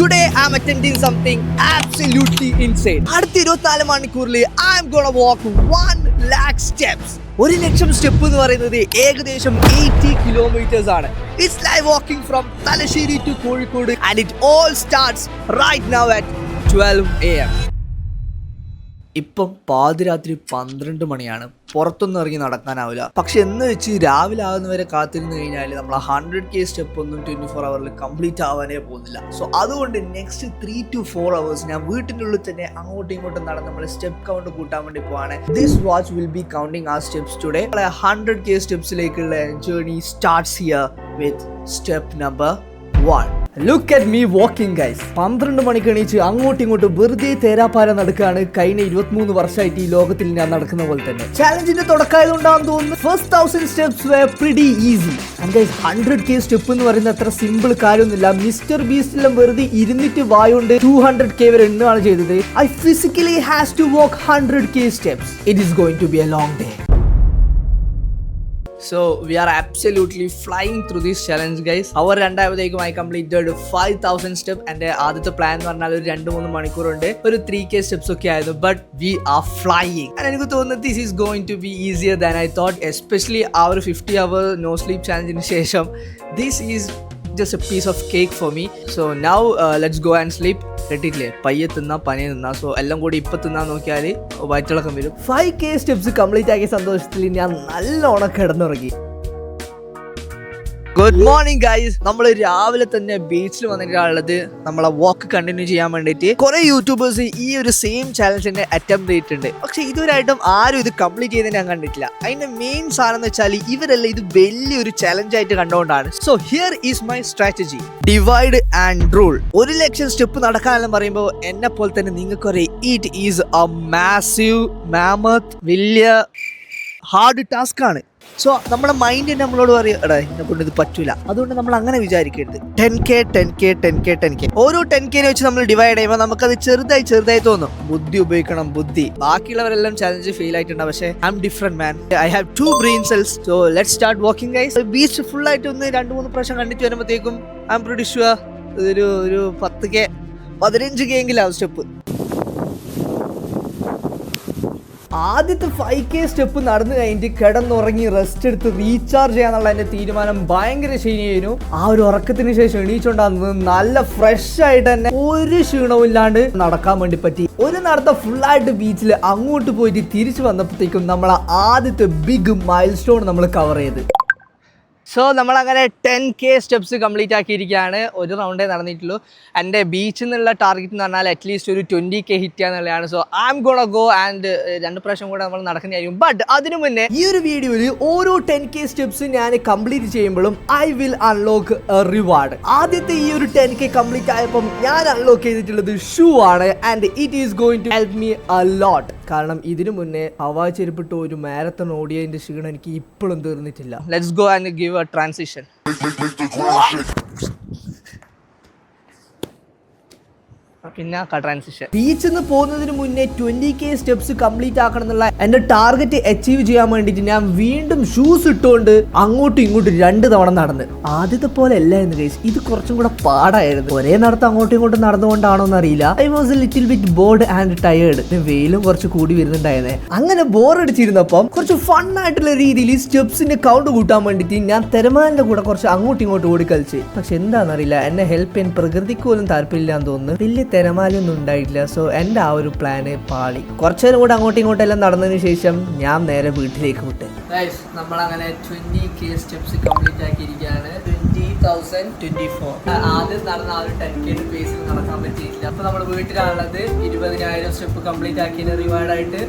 Today I'm attempting something absolutely insane. അടുത്ത 24 മണിക്കൂറിൽ I'm gonna walk 1 lakh steps. 1 ലക്ഷം step എന്ന് പറയുന്നത് ഏകദേശം 80 കിലോമീറ്റേഴ്സ് ആണ്. It's like walking from Talasheri to Kozhikode and it all starts right now at 12 AM. ഇപ്പം പാതിരാത്രി 12 മണിയാണ്. പുറത്തൊന്നും ഇറങ്ങി നടക്കാനാവില്ല. പക്ഷെ എന്ന് വെച്ച് രാവിലെ ആകുന്നവരെ കാത്തിരുന്ന് കഴിഞ്ഞാൽ നമ്മൾ 100K സ്റ്റെപ്പ് ഒന്നും 24 ഹവറിൽ കംപ്ലീറ്റ് ആവാനേ പോകുന്നില്ല. സോ അതുകൊണ്ട് നെക്സ്റ്റ് 3 to 4 hours ഞാൻ വീട്ടിൻ്റെ ഉള്ളിൽ തന്നെ അങ്ങോട്ടും ഇങ്ങോട്ടും നടന്ന് നമ്മൾ സ്റ്റെപ്പ് കൗണ്ട് കൂട്ടാൻ വേണ്ടി പോവാണ്. This watch will be counting our steps today. 100K സ്റ്റെപ്സിലേക്കുള്ള journey starts here with step number 1. Look at me walking guys. 12 മണിക്ക് എണീച്ച് അങ്ങോട്ടും ഇങ്ങോട്ടും വെറുതെ തേരാപ്പാര നടക്കുകയാണ്. കഴിഞ്ഞ 23 വർഷമായിട്ട് ഈ ലോകത്തിൽ ഞാൻ നടക്കുന്ന പോലെ തന്നെ. ചാലഞ്ചിന്റെ തുടക്കമായതുകൊണ്ടാണെന്ന് തോന്നുന്നു first 1000 steps were pretty easy. And guys 100K step എന്ന് പറയുന്നത് അത്ര സിമ്പിൾ കാര്യമൊന്നുമില്ല. മിസ്റ്റർ ബീസ്റ്റിലും വെറുതെ ഇരുന്നിട്ട് വായുകൊണ്ട് 200K വരെ എണ്ണുകയാണ് ചെയ്തത്. I physically has to walk 100K steps. It is going to be a long day. So we are absolutely flying through this challenge guys. Our രണ്ടാമതേക്കും I completed 5000 steps. എൻ്റെ ആദ്യത്തെ plan എന്ന് പറഞ്ഞാൽ ഒരു 2-3 മണിക്കൂറുണ്ട് ഒരു 3K സ്റ്റെപ്സ് ഒക്കെ ആയിരുന്നു. But we are flying. എനിക്ക് തോന്നുന്നത് this is going to be easier than I thought. Especially ആ ഒരു 50 hour നോ സ്ലീപ്പ് ചാലഞ്ചിന് ശേഷം this is just a piece of cake for me. So now let's go and sleep. കേട്ടിട്ടില്ലേ പയ്യെ തിന്നാ പനിയെ തിന്നാ. സോ എല്ലാം കൂടി ഇപ്പം തിന്നാൻ നോക്കിയാൽ വയറ്റിളക്കം വരും. 5K സ്റ്റെപ്സ് കംപ്ലീറ്റ് ആക്കിയ സന്തോഷത്തിൽ ഞാൻ നല്ലോണം കിടന്നുറങ്ങി. Good morning guys. നമ്മൾ രാവിലെ തന്നെ ബീച്ചിൽ വന്നിട്ടുള്ളത് നമ്മളെ വാക്ക് കണ്ടിന്യൂ ചെയ്യാൻ വേണ്ടിയിട്ട്. കുറെ യൂട്യൂബേഴ്സ് ഈ ഒരു സെയിം ചാലഞ്ചിനെ അറ്റംപ്റ്റ് ചെയ്തിട്ടുണ്ട്. പക്ഷെ ഇതുവരായിട്ടും ആരും ഇത് കംപ്ലീറ്റ് ചെയ്ത് ഞാൻ കണ്ടിട്ടില്ല. അതിന്റെ മെയിൻ സാധനം എന്ന് വെച്ചാൽ ഇവരെല്ലാം ഇത് വലിയൊരു ചലഞ്ച് ആയിട്ട് കണ്ടുകൊണ്ടാണ്. So here is my strategy. Divide and rule. 1 ലക്ഷം സ്റ്റെപ്പ് നടക്കാനെല്ലാം പറയുമ്പോൾ എന്നെ പോലെ തന്നെ നിങ്ങൾക്ക് it is a massive mammoth വലിയ ഹാർഡ് ടാസ്ക് ആണ്. സോ നമ്മുടെ മൈൻഡ് നമ്മളോട് പറയും എടാ എന്നെ കൊണ്ട് ഇത് പറ്റൂല. അതുകൊണ്ട് നമ്മൾ അങ്ങനെ വിചാരിക്കരുത്. 10K ഓരോ 10K വെച്ച് നമ്മൾ ഡിവൈഡ് ചെയ്യുമ്പോൾ നമുക്കത് ചെറുതായി തോന്നും. ബുദ്ധി ഉപയോഗിക്കണം, ബുദ്ധി. ബാക്കിയുള്ളവരെല്ലാം ചലഞ്ച് ഫെയിൽ ആയിട്ടുണ്ട്. പക്ഷേ I M different man. I have 2 brain cells. So let's start walking guys. Beach full ആയിട്ട് ഒന്ന് 2-3 പ്രാവശ്യം കണ്ടിട്ട് വരുമ്പോഴത്തേക്കും ഐ എം പ്രിറ്റി ഷുവർ ഒരു 10K 15K എങ്കിലും സ്റ്റെപ്പ്. ആദ്യത്തെ 5K സ്റ്റെപ്പ് നടന്നു കഴിഞ്ഞിട്ട് കിടന്നുറങ്ങി റെസ്റ്റ് എടുത്ത് റീചാർജ് ചെയ്യാന്നുള്ള എൻ്റെ തീരുമാനം ഭയങ്കര ശരിയായിരുന്നു. ആ ഒരു ഉറക്കത്തിന് ശേഷം എണീച്ചുകൊണ്ടാകുന്നത് നല്ല ഫ്രഷ് ആയിട്ട് തന്നെ ഒരു ക്ഷീണവും ഇല്ലാണ്ട് നടക്കാൻ വേണ്ടി പറ്റി. ഒരു നടത്ത ഫുള്ളായിട്ട് ബീച്ചിൽ അങ്ങോട്ട് പോയിട്ട് തിരിച്ചു വന്നപ്പോഴത്തേക്കും നമ്മൾ ആദ്യത്തെ ബിഗ് മൈൽ സ്റ്റോൺ നമ്മൾ കവർ ചെയ്ത്. സോ നമ്മളങ്ങനെ 10K സ്റ്റെപ്സ് കംപ്ലീറ്റ് ആക്കിയിരിക്കുകയാണ്. ഒരു റൗണ്ടേ നടന്നിട്ടുള്ളൂ. എൻ്റെ ബീച്ചിൽ നിന്നുള്ള ടാർഗറ്റ് എന്ന് പറഞ്ഞാൽ അറ്റ്ലീസ്റ്റ് ഒരു 20K ഹിറ്റ് ചെയ്യാന്നുള്ളതാണ്. So I'm gonna go and 2 പ്രാവശ്യം കൂടെ നമ്മൾ നടക്കുന്നതായിരിക്കും. ബട്ട് അതിനു മുന്നേ ഈ ഒരു വീഡിയോയിൽ ഓരോ 10K സ്റ്റെപ്സ് ഞാൻ കംപ്ലീറ്റ് ചെയ്യുമ്പോഴും ഐ വിൽ അൺലോക്ക് റിവാർഡ്. ആദ്യത്തെ ഈ ഒരു 10K കംപ്ലീറ്റ് ആയപ്പം ഞാൻ അൺലോക്ക് ചെയ്തിട്ടുള്ളത് ഷൂ ആണ്. And it is going to help me a lot. കാരണം ഇതിനു മുന്നേ ഹവായ് ചെരുപ്പിട്ട് ഒരു മാരത്തൺ ഓടിയതിന്റെ ക്ഷീണം എനിക്ക് ഇപ്പോഴും തീർന്നിട്ടില്ല. Let's go and give a transition. പിന്നെ ട്രാൻസിഷൻ. ബീച്ചിൽ നിന്ന് പോകുന്നതിന് മുന്നേ 20K സ്റ്റെപ്സ് കംപ്ലീറ്റ് ആക്കണം എന്നുള്ള എന്റെ ടാർഗറ്റ് അച്ചീവ് ചെയ്യാൻ വേണ്ടിയിട്ട് ഞാൻ വീണ്ടും ഷൂസ് ഇട്ടുകൊണ്ട് അങ്ങോട്ടും ഇങ്ങോട്ടും 2 തവണ നടന്ന്. ആദ്യത്തെ പോലെ അല്ലായിരുന്നു ഗൈസ്. ഇത് കുറച്ചും കൂടെ പാടായിരുന്നു. ഒരേ നടത്ത് അങ്ങോട്ടും ഇങ്ങോട്ടും നടന്നുകൊണ്ടാണോ എന്നറിയില്ല. I was A little bit board and tired. വെയിലും കുറച്ച് കൂടി വരുന്നുണ്ടായിരുന്നേ. അങ്ങനെ ബോറടിച്ചിരുന്നപ്പം കുറച്ച് ഫൺ ആയിട്ടുള്ള രീതിയിൽ സ്റ്റെപ്സിന്റെ കൗണ്ട് കൂട്ടാൻ വേണ്ടിയിട്ട് ഞാൻ തെരമാലിന്റെ കൂടെ കുറച്ച് അങ്ങോട്ടും ഇങ്ങോട്ടും ഓടി കളിച്ച്. പക്ഷെ എന്താണെന്നറിയില്ല, എന്നെ ഹെൽപ്പ് ചെയ്യാൻ പ്രകൃതിക്ക് പോലും താല്പര്യമില്ലാന്ന് തോന്നുന്നു. വലിയ തിരമാലയൊന്നും ഉണ്ടായിട്ടില്ല. സോ എൻ്റെ ആ ഒരു പ്ലാന് പാളി. കുറച്ചു നേരം കൂടെ അങ്ങോട്ടും ഇങ്ങോട്ടും എല്ലാം നടന്നതിന് ശേഷം ഞാൻ നേരെ വീട്ടിലേക്ക് വിട്ട്. നമ്മളങ്ങനെ 20K സ്റ്റെപ്സ് കംപ്ലീറ്റ് ആക്കിയിരിക്കുകയാണ്. 20,024. ആദ്യം നടന്ന ആ ഒരു 10K പേസിൽ നടക്കാൻ പറ്റിയിട്ടില്ല. അപ്പൊ നമ്മൾ വീട്ടിലാണുള്ളത്. 20,000 സ്റ്റെപ്പ് കംപ്ലീറ്റ് ആക്കിയ റിവാർഡായിട്ട്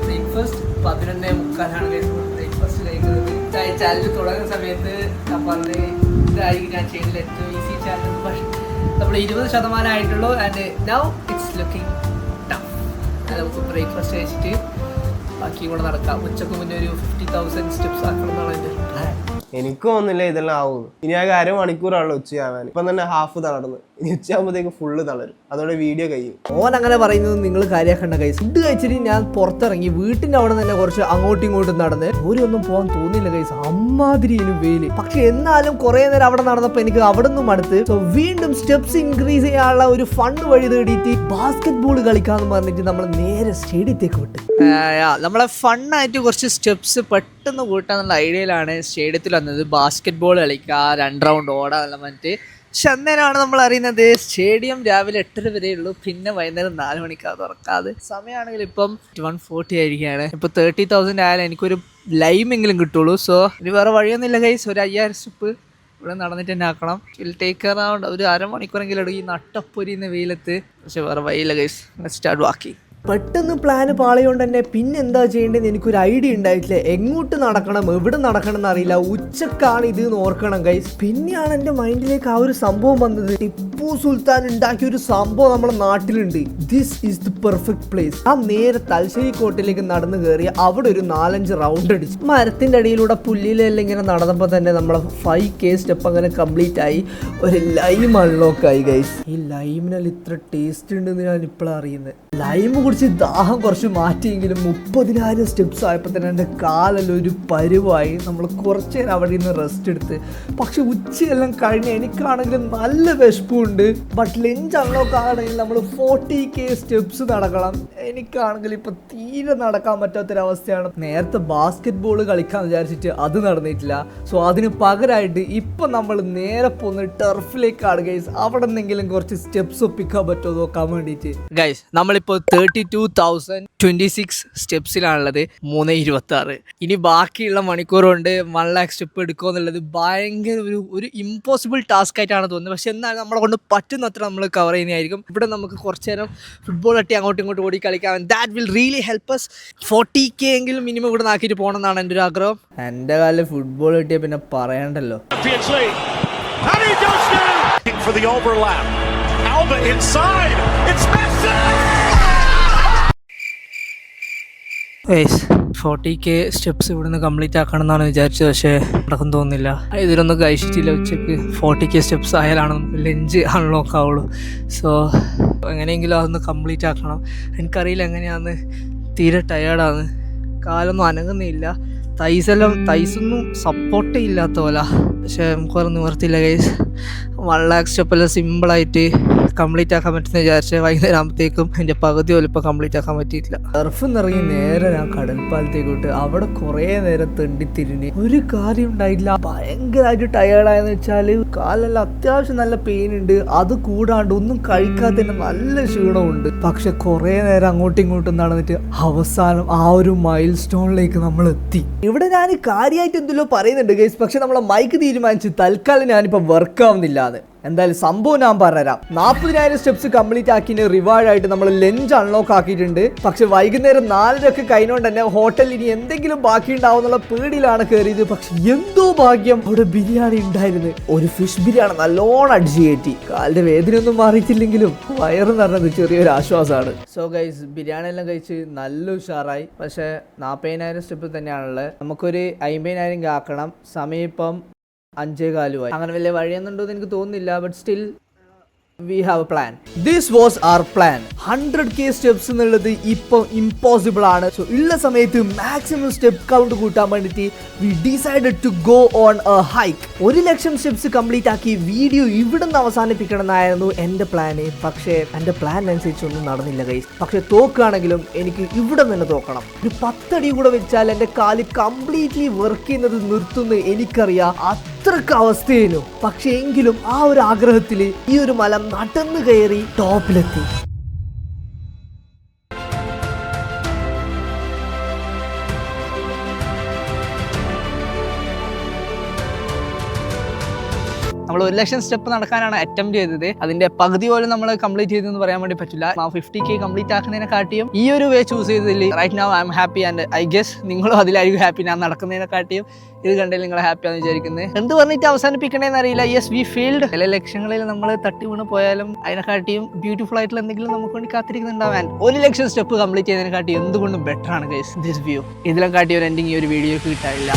ബ്രേക്ക്ഫാസ്റ്റ് 11:30 ബ്രേക്ക്ഫാസ്റ്റ് കഴിക്കുന്നത്. ചാലഞ്ച് തുടങ്ങുന്ന സമയത്ത് ഞാൻ പറഞ്ഞ് ഇതായിരിക്കും ഞാൻ ചെയ്യുന്നതിൽ ഏറ്റവും ഈസി ചാലഞ്ച്. പക്ഷേ നമ്മൾ 20% ആയിട്ടുള്ളൂ. And now it's looking tough. നമുക്ക് ബ്രേക്ക്ഫാസ്റ്റ് കഴിച്ചിട്ട് ബാക്കി കൂടെ നടക്കാം. ഉച്ചക്ക് മുന്നേ ഒരു 50,000 സ്റ്റെപ്സ് ആക്കണം എന്നാണ് എൻ്റെ പ്ലാൻ. എനിക്കും ഒന്നുമില്ല ഇതെല്ലാം ആവുന്നു. ഇനി ആകെ അരമണിക്കൂറാണല്ലോ ഉച്ചയാവാൻ. ഇപ്പം തന്നെ ഹാഫ് തളർന്ന്, ഇനി ഉച്ചയാകുമ്പോഴത്തേക്ക് ഫുള്ള് തളരും. അതോടെ വീഡിയോ കഴിയും. ഓൻ അങ്ങനെ പറയുന്നത് നിങ്ങൾ കാര്യമാക്കേണ്ട ഗൈസ്. ഫുഡ് കഴിച്ചിട്ട് ഞാൻ പുറത്തിറങ്ങി വീട്ടിൻ്റെ അവിടെ തന്നെ കുറച്ച് അങ്ങോട്ടും ഇങ്ങോട്ടും നടന്ന് ഒന്നും പോകാൻ തോന്നിയില്ല ഗൈസ്. അമ്മാതിരിയിലും വെയില്. പക്ഷെ എന്നാലും കുറെ നേരം അവിടെ നടന്നപ്പോൾ എനിക്ക് അവിടെ നിന്നും അടുത്ത് വീണ്ടും സ്റ്റെപ്സ് ഇൻക്രീസ് ചെയ്യാനുള്ള ഒരു ഫണ്ട് വഴി തേടിയിട്ട് ബാസ്കറ്റ് ബോൾ കളിക്കാന്ന് പറഞ്ഞിട്ട് നമ്മൾ നേരെ സ്റ്റേഡിയത്തേക്ക് വിട്ടു. നമ്മളെ ഫണ്ണായിട്ട് കുറച്ച് സ്റ്റെപ്സ് പെട്ടെന്ന് കൂട്ടാന്നുള്ള ഐഡിയയിലാണ് സ്റ്റേഡിയത്തിൽ വന്നത്. ബാസ്കറ്റ് ബോൾ കളിക്കുക, 2 റൗണ്ട് ഓടാന്നുള്ള മറ്റ്. പക്ഷെ അന്നേരമാണ് നമ്മൾ അറിയുന്നത് സ്റ്റേഡിയം രാവിലെ 8:30 വരെ ഉള്ളൂ, പിന്നെ വൈകുന്നേരം 4 മണിക്കാണ് തുറക്കാതെ. സമയമാണെങ്കിൽ ഇപ്പം 1:40 ആയിരിക്കുകയാണ്. ഇപ്പോൾ 30,000 ആയാലും എനിക്കൊരു ലൈമെങ്കിലും കിട്ടുള്ളൂ. സോ ഇനി വേറെ വഴിയൊന്നുമില്ല ഗൈസ്. ഒരു 5000 സ്റ്റെപ്പ് ഇവിടെ നടന്നിട്ട് തന്നെ ആക്കണം. വിൽ ടേക്ക് അറൗണ്ട് ഒരു അരമണിക്കൂറെങ്കിലും എടുക്കും ഈ നട്ടപ്പൊരിയുന്ന വെയിലത്ത്. പക്ഷെ വേറെ വഴിയില്ല ഗൈസ്. Start walking. പെട്ടെന്ന് പ്ലാന് പാളിയോണ്ട് തന്നെ പിന്നെ എന്താ ചെയ്യേണ്ടതെന്ന് എനിക്കൊരു ഐഡിയ ഉണ്ടായിട്ടില്ല. എങ്ങോട്ട് നടക്കണം, എവിടെ നടക്കണം എന്നറിയില്ല. ഉച്ചക്കാണ് ഇത് എന്ന് ഓർക്കണം ഗൈസ്. പിന്നെയാണ് എൻ്റെ മൈൻഡിലേക്ക് ആ ഒരു സംഭവം വന്നത്. ടിപ്പു സുൽത്താൻ ഉണ്ടാക്കിയ ഒരു സംഭവം നമ്മുടെ നാട്ടിലുണ്ട്. This is the perfect place. ആ നേരെ തലശ്ശേരി കോട്ടയിലേക്ക് നടന്നു കയറി അവിടെ ഒരു 4-5 റൗണ്ട് അടിച്ചു. മരത്തിൻ്റെ അടിയിലൂടെ പുല്ലിലെല്ലാം ഇങ്ങനെ നടന്നപ്പോൾ തന്നെ നമ്മളെ 5K സ്റ്റെപ്പ് അങ്ങനെ കംപ്ലീറ്റ് ആയി. ഒരു ലൈം അൺലോക്ക് ആയി ഗൈസ്. ഈ ലൈമിനാൽ ഇത്ര ടേസ്റ്റ് ഉണ്ടെന്ന് ഞാൻ ഇപ്പോഴാണ് അറിയുന്നത്. ലൈമ് കുടിച്ച് ദാഹം കുറച്ച് മാറ്റിയെങ്കിലും 30,000 സ്റ്റെപ്സ് ആയപ്പോൾ തന്നെ എൻ്റെ കാലെല്ലാം ഒരു പരുവായി. നമ്മൾ കുറച്ച് നേരം അവിടെ നിന്ന് റെസ്റ്റ് എടുത്ത്. പക്ഷെ ഉച്ചയെല്ലാം കഴിഞ്ഞ് എനിക്കാണെങ്കിലും നല്ല വിശപ്പുണ്ട്. ബട്ട് ലഞ്ച് അൺലോക്ക് ആണെങ്കിൽ നമ്മൾ 40K സ്റ്റെപ്സ് നടക്കണം. എനിക്കാണെങ്കിൽ ഇപ്പം തീരെ നടക്കാൻ പറ്റാത്തൊരവസ്ഥയാണ്. നേരത്തെ ബാസ്കറ്റ് ബോൾ കളിക്കാൻ വിചാരിച്ചിട്ട് അത് നടന്നിട്ടില്ല. സോ അതിന് പകരമായിട്ട് ഇപ്പം നമ്മൾ നേരെ പോകുന്ന ടർഫിലേക്കാണ് ഗൈസ്. അവിടെ നിന്നെങ്കിലും കുറച്ച് സ്റ്റെപ്സ് ഒപ്പിക്കാൻ പറ്റുമോ നോക്കാൻ വേണ്ടിയിട്ട്. ഗൈസ് നമ്മളിപ്പോൾ 32,026 സ്റ്റെപ്സിലാണുള്ളത്. 3:26. ഇനി ബാക്കിയുള്ള മണിക്കൂർ കൊണ്ട് 1 lakh സ്റ്റെപ്പ് എടുക്കുക എന്നുള്ളത് ഭയങ്കര ഒരു ഇമ്പോസിബിൾ ടാസ്ക് ആയിട്ടാണ് തോന്നുന്നത്. പക്ഷെ എന്നാലും നമ്മളെ കൊണ്ട് പറ്റുന്നത്ര നമ്മൾ കവർ ചെയ്യുന്നതായിരിക്കും. ഇവിടെ നമുക്ക് കുറച്ച് നേരം ഫുട്ബോൾ തട്ടി അങ്ങോട്ടും ഇങ്ങോട്ടും ഓടി കളിക്കാം. That will really help us. 40K എങ്കിലും മിനിമം ഇവിടെ നാക്കിയിട്ട് പോകണം എന്നാണ് എൻ്റെ ഒരു ആഗ്രഹം. എൻ്റെ കാലിൽ ഫുട്ബോൾ കിട്ടിയാൽ പിന്നെ പറയണ്ടല്ലോ. Alba inside. It's Messi. 40K steps ഇവിടുന്ന് കംപ്ലീറ്റ് ആക്കണം എന്നാണ് വിചാരിച്ചത്. പക്ഷേ നടക്കും തോന്നുന്നില്ല. ഇതിലൊന്നും കഴിച്ചിട്ടില്ല. ഉച്ചയ്ക്ക് 40K സ്റ്റെപ്സ് ആയാലാണ് നമുക്ക് ലഞ്ച് അൺലോക്ക് ആവുള്ളൂ. സോ എങ്ങനെയെങ്കിലും അതൊന്ന് കംപ്ലീറ്റ് ആക്കണം. എനിക്കറിയില്ല എങ്ങനെയാണെന്ന്. തീരെ ടയേർഡാണ്. കാലൊന്നും അനങ്ങുന്നില്ല. തൈസൊന്നും സപ്പോർട്ടേ ഇല്ലാത്ത പോലെ. പക്ഷേ നമുക്ക് വേറെ നിവർത്തിയില്ല ഗൈസ്. 1 lakh സ്റ്റെപ്പെല്ലാം സിമ്പിളായിട്ട് കംപ്ലീറ്റ് ആക്കാൻ പറ്റുന്ന വിചാരിച്ച വൈകുന്നേരം ആകുമ്പോഴത്തേക്കും എൻ്റെ പകുതി പോലും ഇപ്പോൾ കംപ്ലീറ്റ് ആക്കാൻ പറ്റിയിട്ടില്ല. ടർഫ് നിറങ്ങി നേരെ ഞാൻ കടൽപ്പാലത്തേക്ക് വിട്ട് അവിടെ കുറേ നേരം തെണ്ടിത്തിരിഞ്ഞ് ഒരു കാര്യം ഉണ്ടായില്ല. ഭയങ്കരമായിട്ട് ടയേർഡായെന്ന് വെച്ചാൽ കാലെല്ലാം അത്യാവശ്യം നല്ല പെയിൻ ഉണ്ട്. അത് കൂടാണ്ട് ഒന്നും കഴിക്കാത്തതിന് നല്ല ക്ഷീണമുണ്ട്. പക്ഷെ കുറേ നേരം അങ്ങോട്ടും ഇങ്ങോട്ടും നടന്നിട്ട് അവസാനം ആ ഒരു മൈൽ സ്റ്റോണിലേക്ക് നമ്മൾ എത്തി. ഇവിടെ ഞാൻ കാര്യമായിട്ട് എന്തെല്ലോ പറയുന്നുണ്ട് ഗൈസ്. പക്ഷെ നമ്മളെ മൈക്ക് തീരുമാനിച്ച് തൽക്കാലം ഞാനിപ്പോൾ വർക്ക് ആവുന്നില്ലാന്ന്. എന്തായാലും സംഭവം ഞാൻ പറഞ്ഞുതരാം. 40,000 സ്റ്റെപ്സ് കംപ്ലീറ്റ് ആക്കിന് റിവാർഡായിട്ട് നമ്മൾ ലഞ്ച് അൺലോക്ക് ആക്കിയിട്ടുണ്ട്. പക്ഷെ വൈകുന്നേരം 4:00 കഴിഞ്ഞുകൊണ്ട് തന്നെ ഹോട്ടലിൽ ഇനി എന്തെങ്കിലും ബാക്കി ഉണ്ടാവും എന്നുള്ള പേടിയിലാണ് കയറിയത്. പക്ഷെ എന്തോ ഭാഗ്യം അവിടെ ബിരിയാണി ഉണ്ടായിരുന്നു. ഒരു ഫിഷ് ബിരിയാണി നല്ലോണം അടിച്ചു കയറ്റി. കാലിന്റെ വേദനയൊന്നും മാറിയിട്ടില്ലെങ്കിലും വയറ് നിറഞ്ഞത് ചെറിയൊരു ആശ്വാസമാണ്. സോ ഗൈസ് ബിരിയാണി എല്ലാം കഴിച്ച് നല്ല ഉഷാറായി. പക്ഷെ 40,000 സ്റ്റെപ്പ് തന്നെയാണുള്ളത്. നമുക്കൊരു 50,000 ആക്കണം. സമയം ഇപ്പം 5:15 അങ്ങനെ വലിയ വഴിയൊന്നുണ്ടോ എന്ന് എനിക്ക് തോന്നുന്നില്ല. But still we have a plan. This was our plan. 100K steps എന്നുള്ളത് ഇപ്പം ഇമ്പോസിബിൾ ആണ്. സോ ഉള്ള സമയത്ത് മാക്സിമം സ്റ്റെപ്പ് കൗണ്ട് കൂട്ടാൻ വേണ്ടിയിട്ട് we decided to go on a hike. 1,00,000 steps complete ആക്കി വീഡിയോ ഇവിടെ നിന്ന് അവസാനിപ്പിക്കണം എന്നായിരുന്നു എൻ്റെ പ്ലാന്. പക്ഷേ എൻ്റെ പ്ലാൻ അനുസരിച്ചൊന്നും നടന്നില്ല ഗൈസ്. പക്ഷെ തോക്കുകയാണെങ്കിലും എനിക്ക് ഇവിടെ തന്നെ തോക്കണം. ഒരു 10 അടി കൂടെ വെച്ചാൽ എൻ്റെ കാല് കംപ്ലീറ്റ്ലി വർക്ക് ചെയ്യുന്നത് നിർത്തുന്നു എനിക്കറിയാം. അത്രക്ക് അവസ്ഥയേനു. പക്ഷെ എങ്കിലും ആ ഒരു ആഗ്രഹത്തിൽ ഈ ഒരു മല നടന്നു കയറി ടോപ്പിലെത്തി. നമ്മൾ 1,00,000 സ്റ്റെപ്പ് നടക്കാനാണ് അറ്റംപ്റ്റ് ചെയ്തത്. അതിന്റെ പകുതി പോലും നമ്മൾ കംപ്ലീറ്റ് ചെയ്തെന്ന് പറയാൻ വേണ്ടി പറ്റില്ല. 50K കംപ്ലീറ്റ് ആക്കുന്നതിനെ കാട്ടിയും ഈ ഒരു വേ ചൂസ് ചെയ്തതിൽ right now I'm happy. And I guess നിങ്ങളും അതിലായിരിക്കും ഹാപ്പി. ഞാൻ നടക്കുന്നതിനെ കാട്ടിയും ഇത് കണ്ടതിൽ നിങ്ങൾ ഹാപ്പിയാണെന്ന് വിചാരിക്കുന്നത്. എന്ത് പറഞ്ഞിട്ട് അവസാനിപ്പിക്കണേന്ന് അറിയില്ല. Yes we failed. ചില ലക്ഷ്യങ്ങളിൽ നമ്മൾ തട്ടി വീണ് പോയാലും അതിനെക്കാട്ടിയും ബ്യൂട്ടിഫുൾ ആയിട്ടുള്ള എന്തെങ്കിലും നമുക്ക് വേണ്ടി കാത്തിരിക്കുന്നുണ്ടാവാൻ 1,00,000 സ്റ്റെപ്പ് കംപ്ലീറ്റ് ചെയ്തതിനെ കാട്ടി എന്തുകൊണ്ടും ബെറ്റർ ആണ് ഗൈസ് ദിസ് വ്യൂ. ഇതിലും കാട്ടി ഒരു എൻഡിങ് ഈ ഒരു വീഡിയോക്ക് കിട്ടാനില്ല.